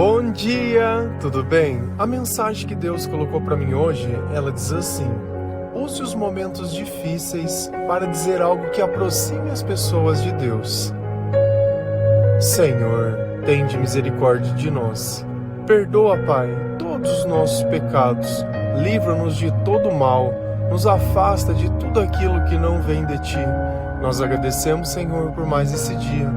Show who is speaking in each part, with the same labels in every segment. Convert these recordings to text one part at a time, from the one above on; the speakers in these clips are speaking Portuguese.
Speaker 1: Bom dia, tudo bem? A mensagem que Deus colocou para mim hoje, ela diz assim: use os momentos difíceis para dizer algo que aproxime as pessoas de Deus. Senhor, tende misericórdia de nós. Perdoa, Pai, todos os nossos pecados. Livra-nos de todo mal. Nos afasta de tudo aquilo que não vem de Ti. Nós agradecemos, Senhor, por mais esse dia,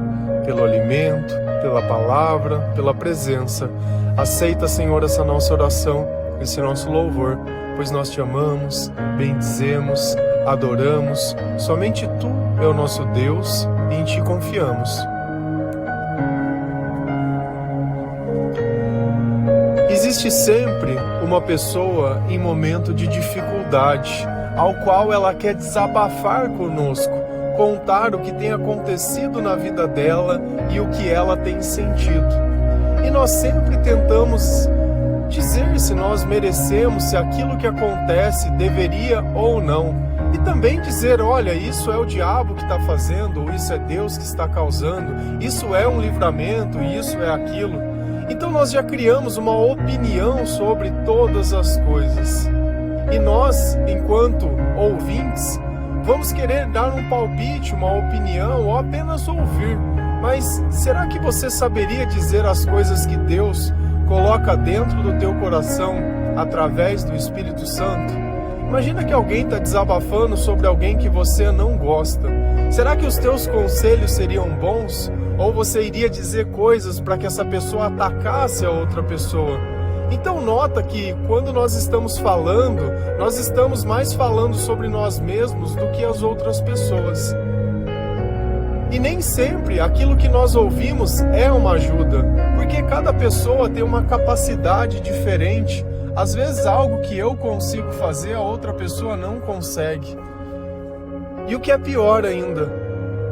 Speaker 1: pelo alimento, pela palavra, pela presença. Aceita, Senhor, essa nossa oração, esse nosso louvor, pois nós Te amamos, bendizemos, adoramos. Somente Tu é o nosso Deus e em Ti confiamos. Existe sempre uma pessoa em momento de dificuldade, ao qual ela quer desabafar conosco, contar o que tem acontecido na vida dela e o que ela tem sentido. E nós sempre tentamos dizer se nós merecemos, se aquilo que acontece deveria ou não. E também dizer, olha, isso é o diabo que está fazendo, ou isso é Deus que está causando, isso é um livramento, isso é aquilo. Então nós já criamos uma opinião sobre todas as coisas. E nós, enquanto ouvintes, vamos querer dar um palpite, uma opinião ou apenas ouvir. Mas será que você saberia dizer as coisas que Deus coloca dentro do teu coração através do Espírito Santo? Imagina que alguém está desabafando sobre alguém que você não gosta. Será que os teus conselhos seriam bons? Ou você iria dizer coisas para que essa pessoa atacasse a outra pessoa? Então nota que quando nós estamos falando, nós estamos mais falando sobre nós mesmos do que as outras pessoas. E nem sempre aquilo que nós ouvimos é uma ajuda, porque cada pessoa tem uma capacidade diferente. Às vezes algo que eu consigo fazer, a outra pessoa não consegue. E o que é pior ainda,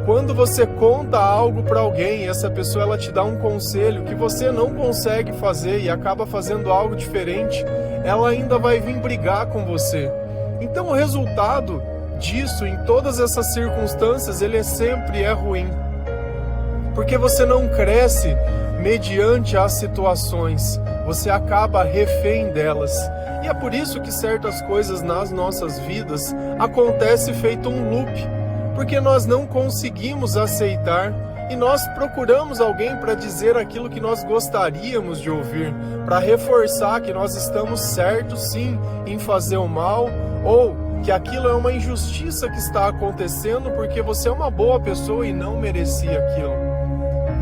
Speaker 1: quando você conta algo para alguém e essa pessoa ela te dá um conselho que você não consegue fazer e acaba fazendo algo diferente, ela ainda vai vir brigar com você. Então o resultado disso, em todas essas circunstâncias, ele sempre é ruim. Porque você não cresce mediante as situações, você acaba refém delas. E é por isso que certas coisas nas nossas vidas acontecem feito um loop. Porque nós não conseguimos aceitar e nós procuramos alguém para dizer aquilo que nós gostaríamos de ouvir, para reforçar que nós estamos certos sim em fazer o mal, ou que aquilo é uma injustiça que está acontecendo porque você é uma boa pessoa e não merecia aquilo.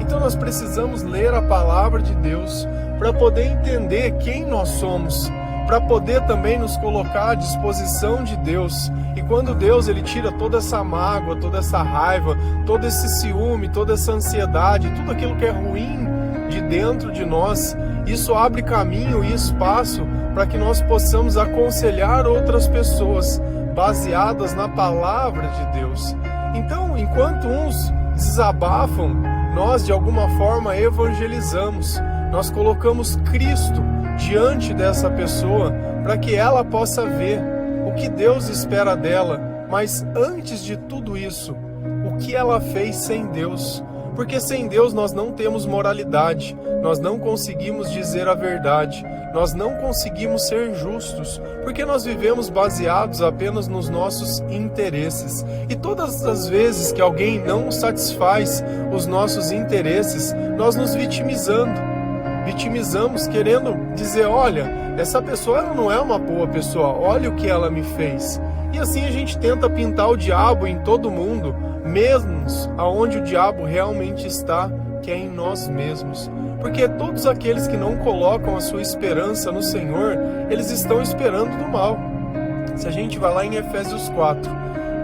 Speaker 1: Então nós precisamos ler a palavra de Deus para poder entender quem nós somos, para poder também nos colocar à disposição de Deus. E quando Deus ele tira toda essa mágoa, toda essa raiva, todo esse ciúme, toda essa ansiedade, tudo aquilo que é ruim de dentro de nós, isso abre caminho e espaço para que nós possamos aconselhar outras pessoas baseadas na palavra de Deus. Então, enquanto uns desabafam, nós de alguma forma evangelizamos, nós colocamos Cristo diante dessa pessoa para que ela possa ver o que Deus espera dela, mas antes de tudo isso, o que ela fez sem Deus. Porque sem Deus nós não temos moralidade, nós não conseguimos dizer a verdade, nós não conseguimos ser justos, porque nós vivemos baseados apenas nos nossos interesses. E todas as vezes que alguém não satisfaz os nossos interesses, nós nos vitimizamos querendo dizer, olha, essa pessoa ela não é uma boa pessoa, olha o que ela me fez. E assim a gente tenta pintar o diabo em todo mundo, mesmo aonde o diabo realmente está, que é em nós mesmos. Porque todos aqueles que não colocam a sua esperança no Senhor, eles estão esperando do mal. Se a gente vai lá em Efésios 4,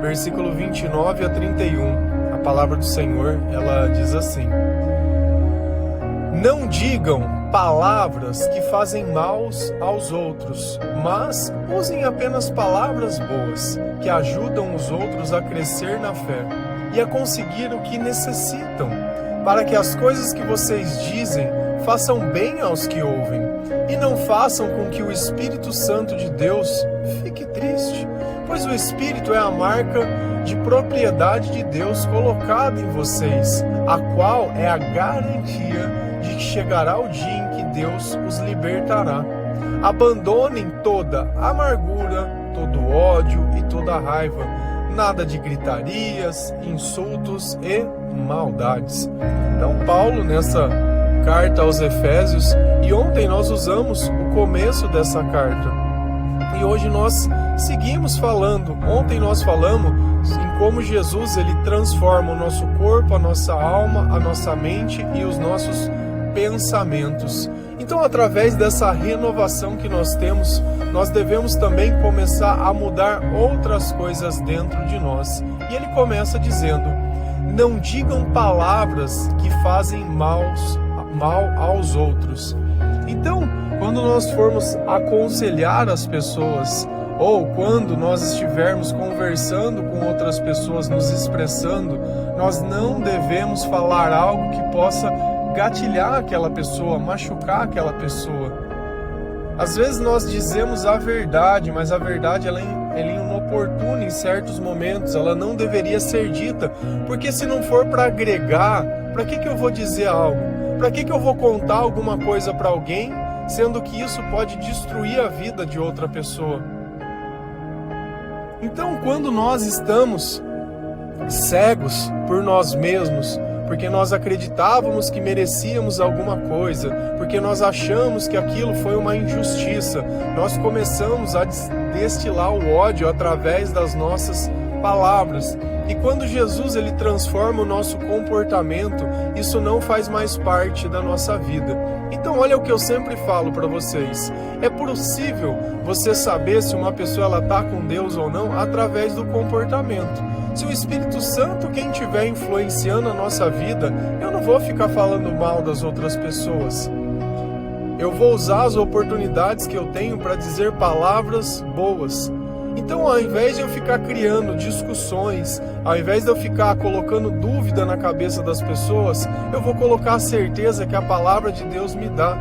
Speaker 1: versículo 29 a 31, a palavra do Senhor, ela diz assim: não digam palavras que fazem mal aos outros, mas usem apenas palavras boas, que ajudam os outros a crescer na fé e a conseguir o que necessitam, para que as coisas que vocês dizem façam bem aos que ouvem, e não façam com que o Espírito Santo de Deus fique triste, pois o Espírito é a marca de propriedade de Deus colocada em vocês, a qual é a garantia de que chegará o dia em que Deus os libertará. Abandonem toda amargura, todo ódio e toda raiva, nada de gritarias, insultos e maldades. Então, Paulo, nessa carta aos Efésios, e ontem nós usamos o começo dessa carta, e hoje nós seguimos falando. Ontem nós falamos em como Jesus ele transforma o nosso corpo, a nossa alma, a nossa mente e os nossos pensamentos. Então, através dessa renovação que nós temos, nós devemos também começar a mudar outras coisas dentro de nós. E ele começa dizendo: não digam palavras que fazem mal aos outros. Então, quando nós formos aconselhar as pessoas, ou quando nós estivermos conversando com outras pessoas, nos expressando, nós não devemos falar algo que possa gatilhar aquela pessoa, machucar aquela pessoa. Às vezes nós dizemos a verdade, mas a verdade ela é inoportuna em certos momentos, ela não deveria ser dita, porque se não for para agregar, para que eu vou dizer algo? Para que eu vou contar alguma coisa para alguém, sendo que isso pode destruir a vida de outra pessoa? Então, quando nós estamos cegos por nós mesmos, porque nós acreditávamos que merecíamos alguma coisa, porque nós achamos que aquilo foi uma injustiça, nós começamos a destilar o ódio através das nossas palavras. E quando Jesus ele transforma o nosso comportamento, isso não faz mais parte da nossa vida. Então, olha o que eu sempre falo para vocês. É possível você saber se uma pessoa está com Deus ou não através do comportamento. Se o Espírito Santo quem estiver influenciando a nossa vida, eu não vou ficar falando mal das outras pessoas. Eu vou usar as oportunidades que eu tenho para dizer palavras boas. Então, ao invés de eu ficar criando discussões, ao invés de eu ficar colocando dúvida na cabeça das pessoas, eu vou colocar a certeza que a palavra de Deus me dá.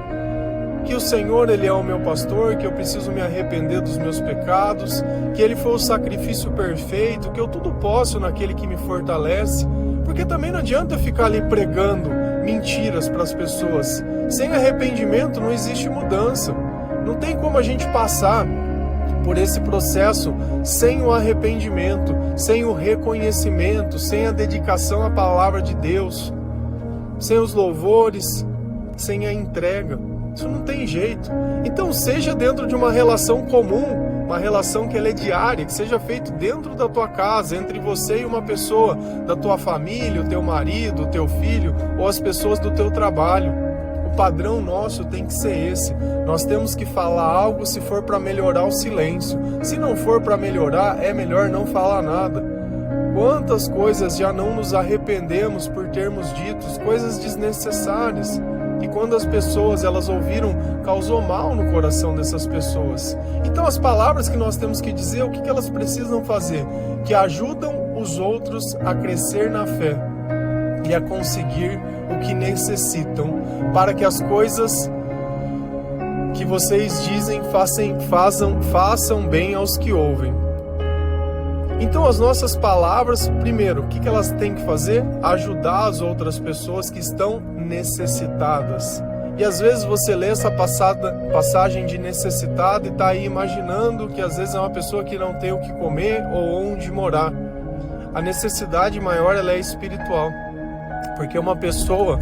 Speaker 1: Que o Senhor, Ele é o meu pastor, que eu preciso me arrepender dos meus pecados, que Ele foi o sacrifício perfeito, que eu tudo posso naquele que me fortalece. Porque também não adianta eu ficar ali pregando mentiras para as pessoas. Sem arrependimento não existe mudança. Não tem como a gente passar por esse processo sem o arrependimento, sem o reconhecimento, sem a dedicação à palavra de Deus, sem os louvores, sem a entrega. Isso não tem jeito. Então seja dentro de uma relação comum, uma relação que ela é diária, que seja feito dentro da tua casa, entre você e uma pessoa da tua família, o teu marido, o teu filho ou as pessoas do teu trabalho. O padrão nosso tem que ser esse. Nós temos que falar algo se for para melhorar o silêncio. Se não for para melhorar, é melhor não falar nada. Quantas coisas já não nos arrependemos por termos dito, coisas desnecessárias, que quando as pessoas elas ouviram, causou mal no coração dessas pessoas. Então as palavras que nós temos que dizer, o que elas precisam fazer? Que ajudam os outros a crescer na fé e a conseguir o que necessitam, para que as coisas que vocês dizem façam bem aos que ouvem. Então as nossas palavras, primeiro, o que elas têm que fazer? Ajudar as outras pessoas que estão necessitadas. E às vezes você lê essa passagem de necessitado e está aí imaginando que às vezes é uma pessoa que não tem o que comer ou onde morar. A necessidade maior ela é espiritual. Porque uma pessoa,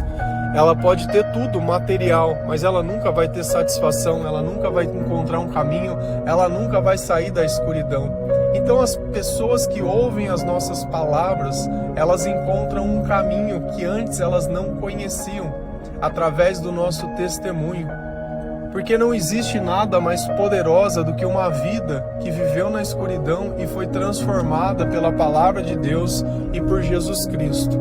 Speaker 1: ela pode ter tudo material, mas ela nunca vai ter satisfação, ela nunca vai encontrar um caminho, ela nunca vai sair da escuridão. Então as pessoas que ouvem as nossas palavras, elas encontram um caminho que antes elas não conheciam, através do nosso testemunho. Porque não existe nada mais poderosa do que uma vida que viveu na escuridão e foi transformada pela palavra de Deus e por Jesus Cristo.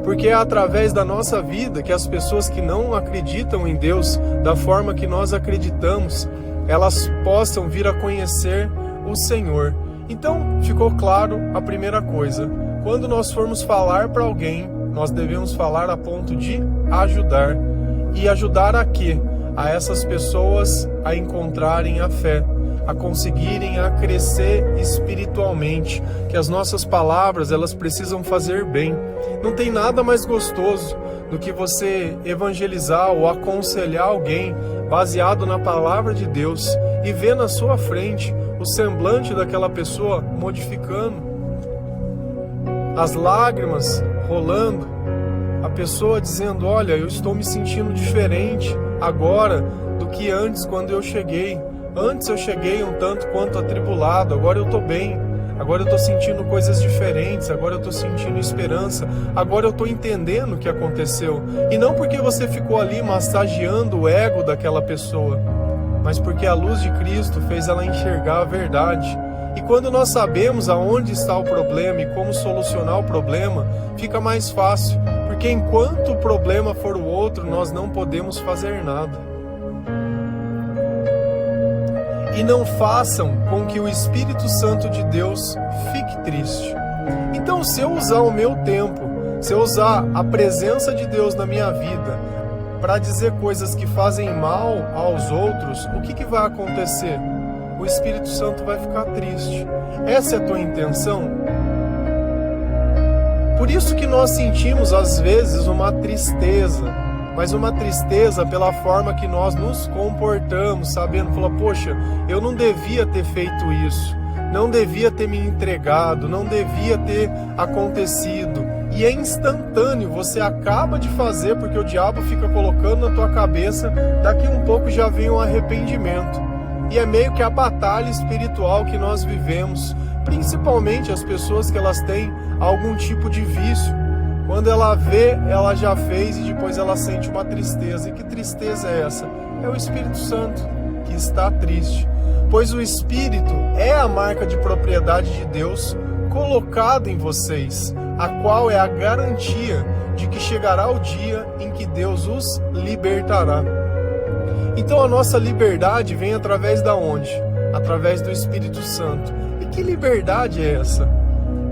Speaker 1: Porque é através da nossa vida que as pessoas que não acreditam em Deus da forma que nós acreditamos, elas possam vir a conhecer o Senhor. Então, ficou claro a primeira coisa. Quando nós formos falar para alguém, nós devemos falar a ponto de ajudar. E ajudar a quê? A essas pessoas a encontrarem a fé. a conseguirem a crescer espiritualmente, que as nossas palavras elas precisam fazer bem. Não tem nada mais gostoso do que você evangelizar ou aconselhar alguém baseado na palavra de Deus e ver na sua frente o semblante daquela pessoa modificando, as lágrimas rolando, a pessoa dizendo: olha, eu estou me sentindo diferente agora do que antes quando eu cheguei. Antes eu cheguei um tanto quanto atribulado, agora eu estou bem. Agora eu estou sentindo coisas diferentes, agora eu estou sentindo esperança, agora eu estou entendendo o que aconteceu. E não porque você ficou ali massageando o ego daquela pessoa, mas porque a luz de Cristo fez ela enxergar a verdade. E quando nós sabemos aonde está o problema e como solucionar o problema, fica mais fácil, porque enquanto o problema for o outro, nós não podemos fazer nada. E não façam com que o Espírito Santo de Deus fique triste. Então, se eu usar o meu tempo, se eu usar a presença de Deus na minha vida para dizer coisas que fazem mal aos outros, o que vai acontecer? O Espírito Santo vai ficar triste. Essa é a tua intenção? Por isso que nós sentimos às vezes uma tristeza, mas uma tristeza pela forma que nós nos comportamos, sabendo, falar, poxa, eu não devia ter feito isso, não devia ter me entregado, não devia ter acontecido. E é instantâneo, você acaba de fazer porque o diabo fica colocando na tua cabeça, daqui um pouco já vem um arrependimento. E é meio que a batalha espiritual que nós vivemos, principalmente as pessoas que elas têm algum tipo de vício. Quando ela vê, ela já fez e depois ela sente uma tristeza. E que tristeza é essa? É o Espírito Santo que está triste. Pois o Espírito é a marca de propriedade de Deus colocada em vocês, a qual é a garantia de que chegará o dia em que Deus os libertará. Então a nossa liberdade vem através da onde? Através do Espírito Santo. E que liberdade é essa?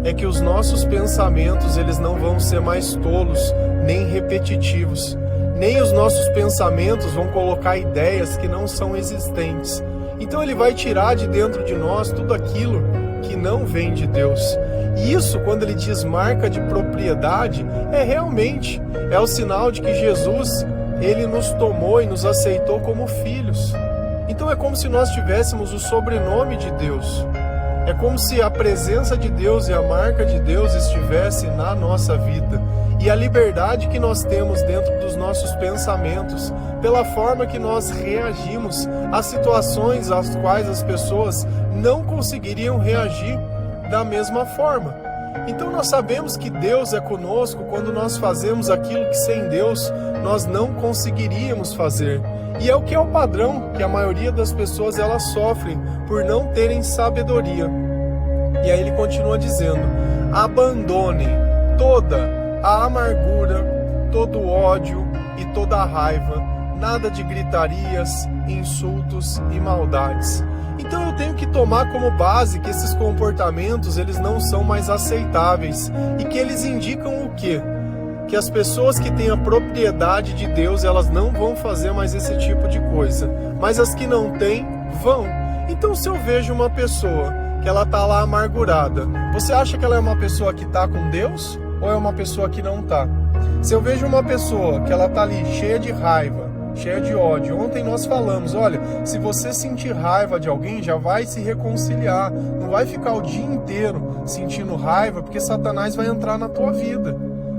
Speaker 1: É que os nossos pensamentos eles não vão ser mais tolos, nem repetitivos. Nem os nossos pensamentos vão colocar ideias que não são existentes. Então ele vai tirar de dentro de nós tudo aquilo que não vem de Deus. E isso, quando ele diz marca de propriedade, realmente o sinal de que Jesus, ele nos tomou e nos aceitou como filhos. Então é como se nós tivéssemos o sobrenome de Deus. É como se a presença de Deus e a marca de Deus estivesse na nossa vida. E a liberdade que nós temos dentro dos nossos pensamentos, pela forma que nós reagimos às situações às quais as pessoas não conseguiriam reagir da mesma forma. Então nós sabemos que Deus é conosco quando nós fazemos aquilo que sem Deus nós não conseguiríamos fazer. E é o que é o padrão que a maioria das pessoas elas sofrem por não terem sabedoria. E aí ele continua dizendo: abandonem toda a amargura, todo o ódio e toda a raiva, nada de gritarias, insultos e maldades. Então eu tenho que tomar como base que esses comportamentos eles não são mais aceitáveis e que eles indicam o quê? Que as pessoas que têm a propriedade de Deus, elas não vão fazer mais esse tipo de coisa, mas as que não têm, vão. Então se eu vejo uma pessoa que ela tá lá amargurada, você acha que ela é uma pessoa que tá com Deus ou é uma pessoa que não tá? Se eu vejo uma pessoa que ela tá ali cheia de raiva, cheia de ódio, ontem nós falamos, olha, se você sentir raiva de alguém, já vai se reconciliar, não vai ficar o dia inteiro sentindo raiva, porque Satanás vai entrar na tua vida.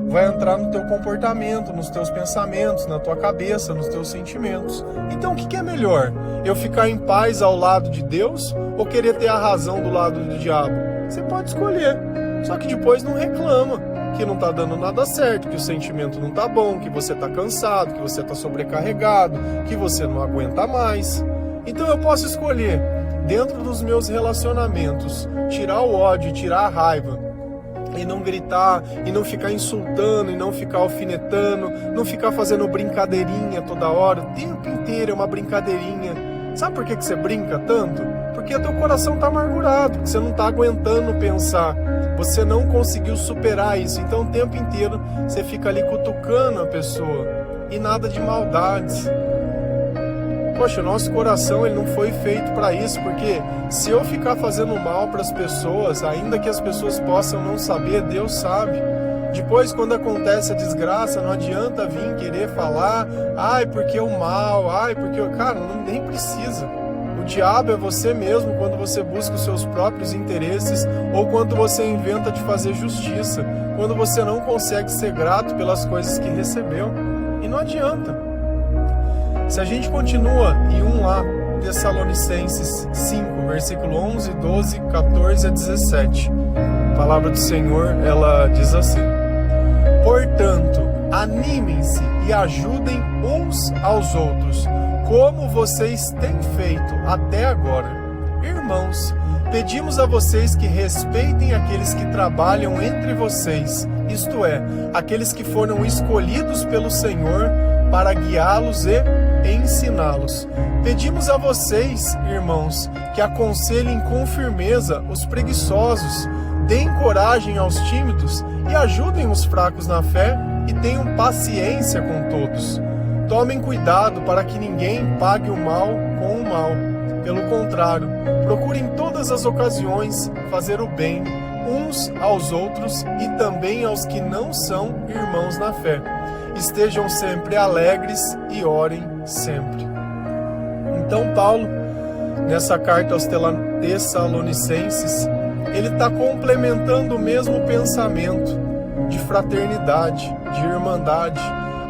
Speaker 1: Vai entrar no teu comportamento, nos teus pensamentos, na tua cabeça, nos teus sentimentos. Então o que é melhor? Eu ficar em paz ao lado de Deus ou querer ter a razão do lado do diabo? Você pode escolher, só que depois não reclama que não tá dando nada certo, que o sentimento não tá bom, que você tá cansado, que você tá sobrecarregado, que você não aguenta mais. Então eu posso escolher, dentro dos meus relacionamentos, tirar o ódio, tirar a raiva, e não gritar, e não ficar insultando, e não ficar alfinetando, não ficar fazendo brincadeirinha toda hora, o tempo inteiro é uma brincadeirinha. Sabe por que você brinca tanto? Porque o teu coração está amargurado, porque você não está aguentando pensar, você não conseguiu superar isso, então o tempo inteiro você fica ali cutucando a pessoa, e nada de maldades. Poxa, o nosso coração ele não foi feito para isso, porque se eu ficar fazendo mal para as pessoas, ainda que as pessoas possam não saber, Deus sabe. Depois, quando acontece a desgraça, não adianta vir querer falar, ai, porque o mal, ai, porque... Cara, nem precisa. O diabo é você mesmo quando você busca os seus próprios interesses ou quando você inventa de fazer justiça, quando você não consegue ser grato pelas coisas que recebeu. E não adianta. Se a gente continua em 1 Tessalonicenses 5, versículo 11, 12, 14 a 17, a palavra do Senhor, ela diz assim: portanto, animem-se e ajudem uns aos outros, como vocês têm feito até agora. Irmãos, pedimos a vocês que respeitem aqueles que trabalham entre vocês, isto é, aqueles que foram escolhidos pelo Senhor para guiá-los e ensiná-los. Pedimos a vocês, irmãos, que aconselhem com firmeza os preguiçosos, deem coragem aos tímidos e ajudem os fracos na fé e tenham paciência com todos. Tomem cuidado para que ninguém pague o mal com o mal. Pelo contrário, procurem em todas as ocasiões fazer o bem uns aos outros e também aos que não são irmãos na fé. Estejam sempre alegres e orem sempre. Então Paulo, nessa carta aos Tessalonicenses, ele está complementando o mesmo pensamento de fraternidade, de irmandade,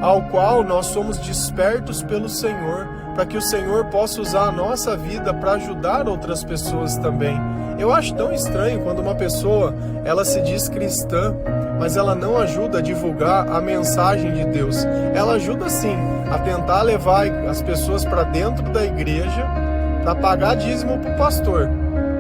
Speaker 1: ao qual nós somos despertos pelo Senhor, para que o Senhor possa usar a nossa vida para ajudar outras pessoas também. Eu acho tão estranho quando uma pessoa, ela se diz cristã, mas ela não ajuda a divulgar a mensagem de Deus. Ela ajuda sim a tentar levar as pessoas para dentro da igreja, para pagar dízimo para o pastor,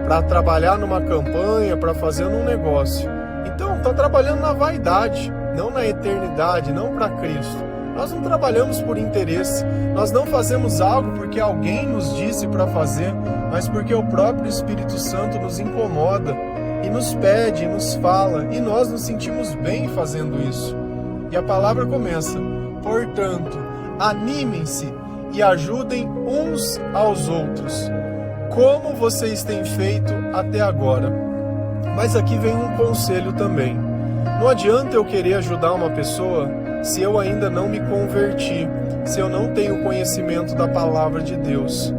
Speaker 1: para trabalhar numa campanha, para fazer um negócio. Então, está trabalhando na vaidade, não na eternidade, não para Cristo. Nós não trabalhamos por interesse, nós não fazemos algo porque alguém nos disse para fazer, mas porque o próprio Espírito Santo nos incomoda e nos pede, e nos fala, e nós nos sentimos bem fazendo isso. E a palavra começa: portanto, animem-se e ajudem uns aos outros, como vocês têm feito até agora. Mas aqui vem um conselho também. Não adianta eu querer ajudar uma pessoa se eu ainda não me converti, se eu não tenho conhecimento da palavra de Deus.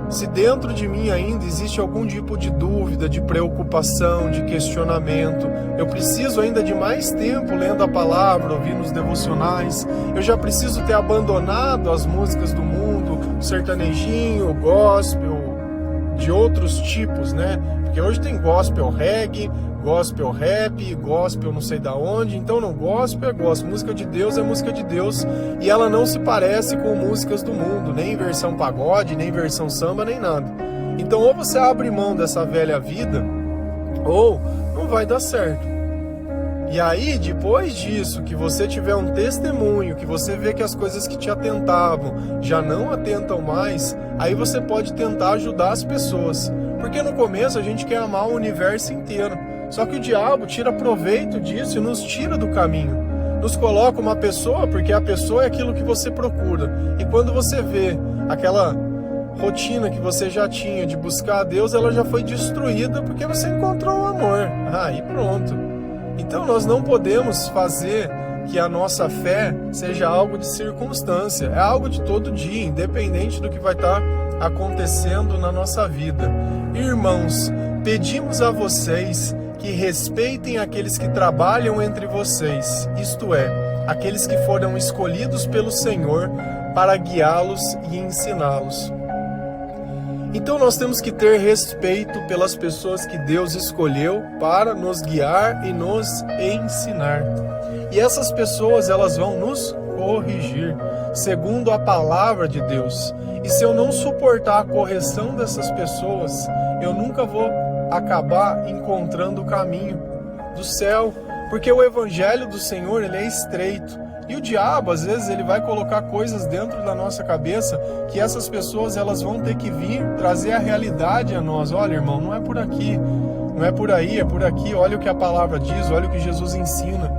Speaker 1: Se dentro de mim ainda existe algum tipo de dúvida, de preocupação, de questionamento, eu preciso ainda de mais tempo lendo a palavra, ouvindo os devocionais, eu já preciso ter abandonado as músicas do mundo, o sertanejinho, o gospel, de outros tipos, né? Porque hoje tem gospel reggae, gospel rap, gospel não sei da onde, então não, gospel é gospel, música de Deus é música de Deus, e ela não se parece com músicas do mundo, nem versão pagode, nem versão samba, nem nada. Então ou você abre mão dessa velha vida, ou não vai dar certo. E aí, depois disso, que você tiver um testemunho, que você vê que as coisas que te atentavam já não atentam mais, aí você pode tentar ajudar as pessoas. Porque no começo a gente quer amar o universo inteiro. Só que o diabo tira proveito disso e nos tira do caminho. Nos coloca uma pessoa, porque a pessoa é aquilo que você procura. E quando você vê aquela rotina que você já tinha de buscar a Deus, ela já foi destruída porque você encontrou o amor. Aí pronto. Então nós não podemos fazer que a nossa fé seja algo de circunstância. É algo de todo dia, independente do que vai estar acontecendo na nossa vida. Irmãos, pedimos a vocês que respeitem aqueles que trabalham entre vocês, isto é, aqueles que foram escolhidos pelo Senhor para guiá-los e ensiná-los. Então nós temos que ter respeito pelas pessoas que Deus escolheu para nos guiar e nos ensinar. E essas pessoas, elas vão nos corrigir, segundo a palavra de Deus. E se eu não suportar a correção dessas pessoas, eu nunca vou acabar encontrando o caminho do céu, porque o evangelho do Senhor, ele é estreito. E o diabo, às vezes, ele vai colocar coisas dentro da nossa cabeça que essas pessoas, elas vão ter que vir trazer a realidade a nós. Olha, irmão, não é por aqui, não é por aí, é por aqui. Olha o que a palavra diz, olha o que Jesus ensina.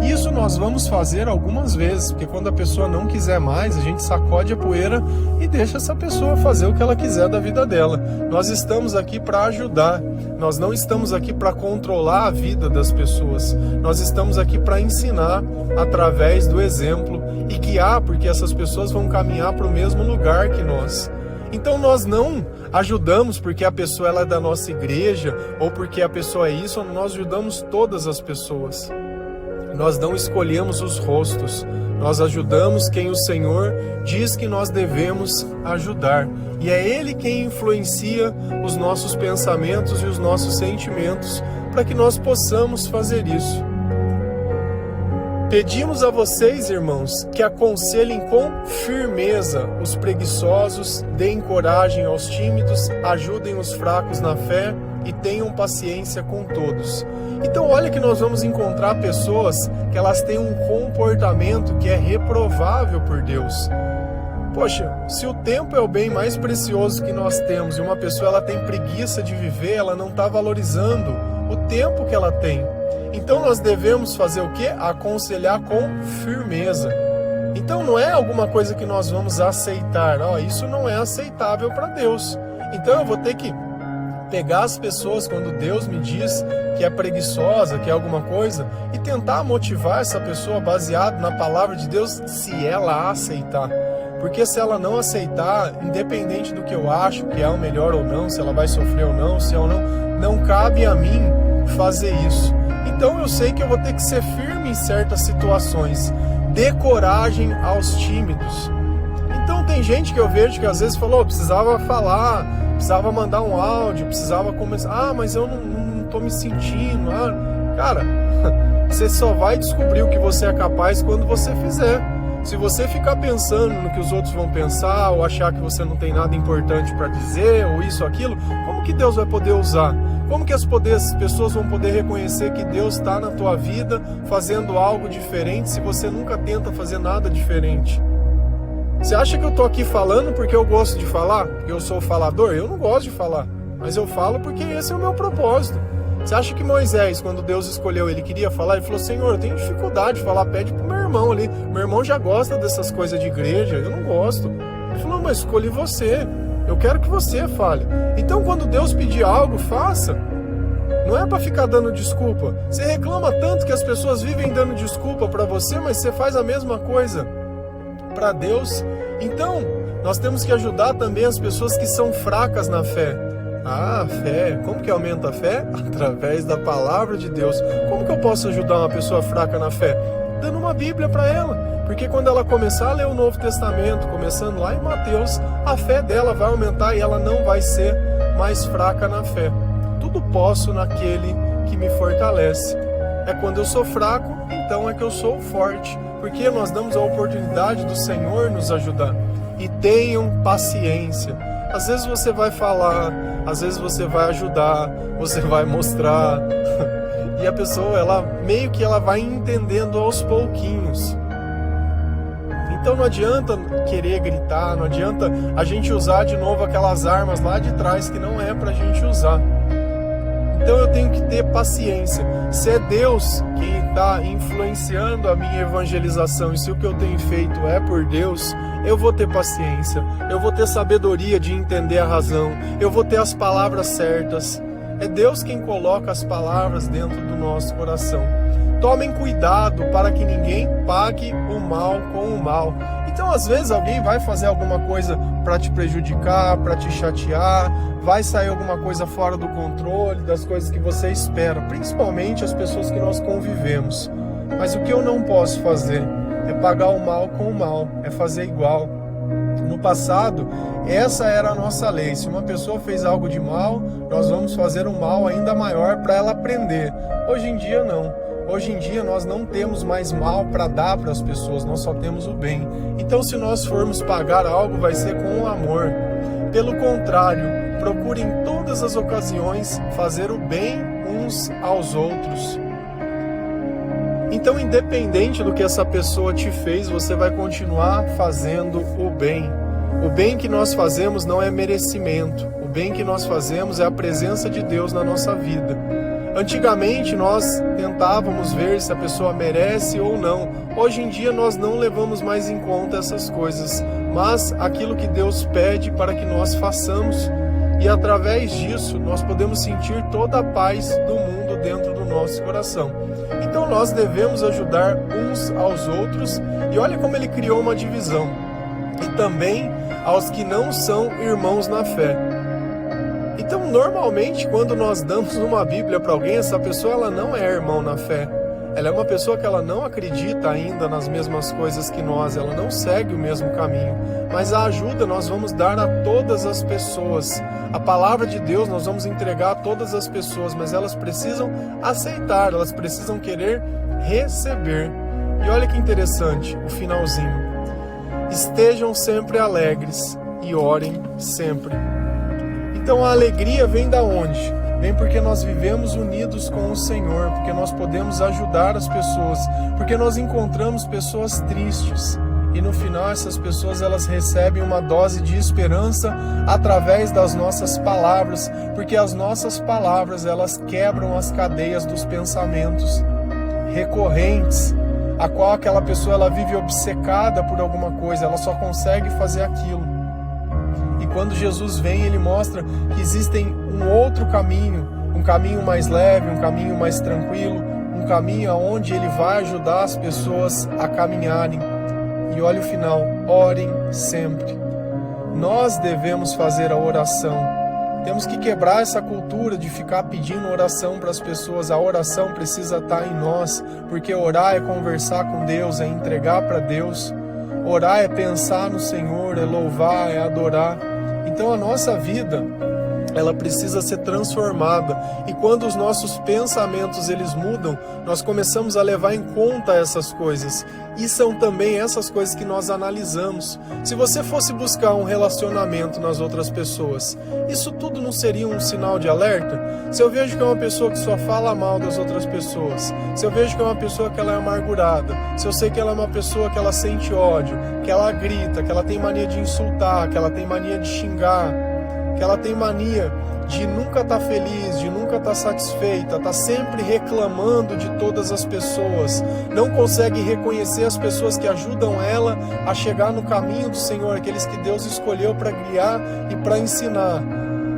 Speaker 1: Isso nós vamos fazer algumas vezes, porque quando a pessoa não quiser mais, a gente sacode a poeira e deixa essa pessoa fazer o que ela quiser da vida dela. Nós estamos aqui para ajudar, nós não estamos aqui para controlar a vida das pessoas, nós estamos aqui para ensinar através do exemplo e guiar, porque essas pessoas vão caminhar para o mesmo lugar que nós. Então nós não ajudamos porque a pessoa ela é da nossa igreja ou porque a pessoa é isso, nós ajudamos todas as pessoas. Nós não escolhemos os rostos, nós ajudamos quem o Senhor diz que nós devemos ajudar. E é Ele quem influencia os nossos pensamentos e os nossos sentimentos para que nós possamos fazer isso. Pedimos a vocês, irmãos, que aconselhem com firmeza os preguiçosos, deem coragem aos tímidos, ajudem os fracos na fé e tenham paciência com todos. Então olha que nós vamos encontrar pessoas que elas têm um comportamento que é reprovável por Deus. Poxa, se o tempo é o bem mais precioso que nós temos e uma pessoa ela tem preguiça de viver, ela não está valorizando o tempo que ela tem. Então nós devemos fazer o quê? Aconselhar com firmeza. Então não é alguma coisa que nós vamos aceitar. Isso não é aceitável para Deus. Então eu vou ter que pegar as pessoas quando Deus me diz que é preguiçosa, que é alguma coisa, e tentar motivar essa pessoa baseado na palavra de Deus, se ela aceitar. Porque se ela não aceitar, independente do que eu acho que é o melhor ou não, se ela vai sofrer ou não, se ou não cabe a mim fazer isso. Então eu sei que eu vou ter que ser firme em certas situações. Dê coragem aos tímidos. Então tem gente que eu vejo que às vezes falou, precisava falar, precisava mandar um áudio, precisava começar, mas eu não tô me sentindo. Cara, você só vai descobrir o que você é capaz quando você fizer. Se você ficar pensando no que os outros vão pensar, ou achar que você não tem nada importante para dizer, ou isso, aquilo, como que Deus vai poder usar? Como que as pessoas vão poder reconhecer que Deus está na tua vida fazendo algo diferente se você nunca tenta fazer nada diferente? Você acha que eu tô aqui falando porque eu gosto de falar? Porque eu sou falador? Eu não gosto de falar, mas eu falo porque esse é o meu propósito. Você acha que Moisés, quando Deus escolheu, ele queria falar? Ele falou, Senhor, eu tenho dificuldade de falar, pede pro meu irmão ali. Meu irmão já gosta dessas coisas de igreja, eu não gosto. Ele falou, mas escolhi você, eu quero que você fale. Então quando Deus pedir algo, faça. Não é para ficar dando desculpa. Você reclama tanto que as pessoas vivem dando desculpa para você, mas você faz a mesma coisa para Deus. Então, nós temos que ajudar também as pessoas que são fracas na fé. Fé. Como que aumenta a fé? Através da palavra de Deus. Como que eu posso ajudar uma pessoa fraca na fé? Dando uma Bíblia para ela. Porque quando ela começar a ler o Novo Testamento, começando lá em Mateus, a fé dela vai aumentar e ela não vai ser mais fraca na fé. Tudo posso naquele que me fortalece. É quando eu sou fraco, então é que eu sou forte. Porque nós damos a oportunidade do Senhor nos ajudar. E tenham paciência. Às vezes você vai falar, às vezes você vai ajudar, você vai mostrar. E a pessoa, ela meio que ela vai entendendo aos pouquinhos. Então não adianta querer gritar, não adianta a gente usar de novo aquelas armas lá de trás que não é pra gente usar. Então eu tenho que ter paciência. Se é Deus quem está influenciando a minha evangelização e se o que eu tenho feito é por Deus, eu vou ter paciência, eu vou ter sabedoria de entender a razão, eu vou ter as palavras certas. É Deus quem coloca as palavras dentro do nosso coração. Tomem cuidado para que ninguém pague o mal com o mal. Então, às vezes, alguém vai fazer alguma coisa para te prejudicar, para te chatear, vai sair alguma coisa fora do controle das coisas que você espera, principalmente as pessoas que nós convivemos. Mas o que eu não posso fazer é pagar o mal com o mal, é fazer igual. No passado, essa era a nossa lei. Se uma pessoa fez algo de mal, nós vamos fazer um mal ainda maior para ela aprender. Hoje em dia, não. Hoje em dia nós não temos mais mal para dar para as pessoas, nós só temos o bem. Então se nós formos pagar algo, vai ser com o amor. Pelo contrário, procure em todas as ocasiões fazer o bem uns aos outros. Então, independente do que essa pessoa te fez, você vai continuar fazendo o bem. O bem que nós fazemos não é merecimento. O bem que nós fazemos é a presença de Deus na nossa vida. Antigamente nós tentávamos ver se a pessoa merece ou não. Hoje em dia nós não levamos mais em conta essas coisas, mas aquilo que Deus pede para que nós façamos, e através disso nós podemos sentir toda a paz do mundo dentro do nosso coração. Então nós devemos ajudar uns aos outros, e olha como ele criou uma divisão, e também aos que não são irmãos na fé. Então, normalmente, quando nós damos uma Bíblia para alguém, essa pessoa ela não é irmão na fé. Ela é uma pessoa que ela não acredita ainda nas mesmas coisas que nós, ela não segue o mesmo caminho. Mas a ajuda nós vamos dar a todas as pessoas. A palavra de Deus nós vamos entregar a todas as pessoas, mas elas precisam aceitar, elas precisam querer receber. E olha que interessante, o finalzinho. Estejam sempre alegres e orem sempre. Então a alegria vem da onde? Vem porque nós vivemos unidos com o Senhor, porque nós podemos ajudar as pessoas, porque nós encontramos pessoas tristes e no final essas pessoas elas recebem uma dose de esperança através das nossas palavras, porque as nossas palavras elas quebram as cadeias dos pensamentos recorrentes, a qual aquela pessoa ela vive obcecada por alguma coisa, ela só consegue fazer aquilo. E quando Jesus vem, ele mostra que existem um outro caminho, um caminho mais leve, um caminho mais tranquilo, um caminho onde ele vai ajudar as pessoas a caminharem. E olha o final, orem sempre. Nós devemos fazer a oração. Temos que quebrar essa cultura de ficar pedindo oração para as pessoas. A oração precisa estar em nós, porque orar é conversar com Deus, é entregar para Deus. Orar é pensar no Senhor, é louvar, é adorar. Então a nossa vida, ela precisa ser transformada. E quando os nossos pensamentos eles mudam, nós começamos a levar em conta essas coisas. E são também essas coisas que nós analisamos. Se você fosse buscar um relacionamento nas outras pessoas, isso tudo não seria um sinal de alerta? Se eu vejo que é uma pessoa que só fala mal das outras pessoas, se eu vejo que é uma pessoa que ela é amargurada, se eu sei que ela é uma pessoa que ela sente ódio, que ela grita, que ela tem mania de insultar, que ela tem mania de xingar, que ela tem mania de nunca estar feliz, de nunca estar satisfeita, está sempre reclamando de todas as pessoas, não consegue reconhecer as pessoas que ajudam ela a chegar no caminho do Senhor, aqueles que Deus escolheu para guiar e para ensinar.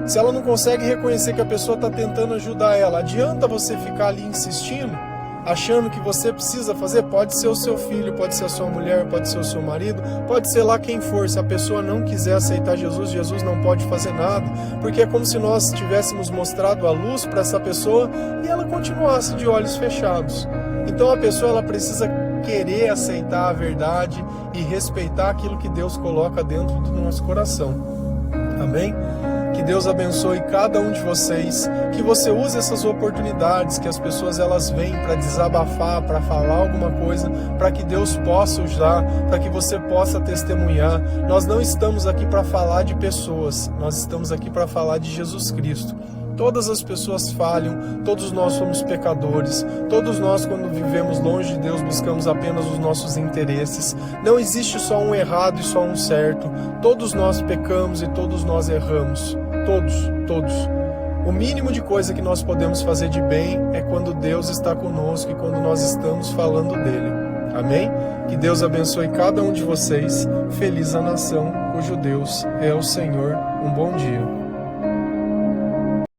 Speaker 1: Se ela não consegue reconhecer que a pessoa está tentando ajudar ela, adianta você ficar ali insistindo, achando que você precisa fazer? Pode ser o seu filho, pode ser a sua mulher, pode ser o seu marido, pode ser lá quem for. Se a pessoa não quiser aceitar Jesus, Jesus não pode fazer nada, porque é como se nós tivéssemos mostrado a luz para essa pessoa e ela continuasse de olhos fechados. Então a pessoa ela precisa querer aceitar a verdade e respeitar aquilo que Deus coloca dentro do nosso coração. Amém? Que Deus abençoe cada um de vocês, que você use essas oportunidades que as pessoas elas vêm para desabafar, para falar alguma coisa, para que Deus possa usar, para que você possa testemunhar. Nós não estamos aqui para falar de pessoas, nós estamos aqui para falar de Jesus Cristo. Todas as pessoas falham, todos nós somos pecadores, todos nós quando vivemos longe de Deus buscamos apenas os nossos interesses. Não existe só um errado e só um certo, todos nós pecamos e todos nós erramos, todos. O mínimo de coisa que nós podemos fazer de bem é quando Deus está conosco e quando nós estamos falando dele. Amém? Que Deus abençoe cada um de vocês, feliz a nação cujo Deus é o Senhor. Um bom dia.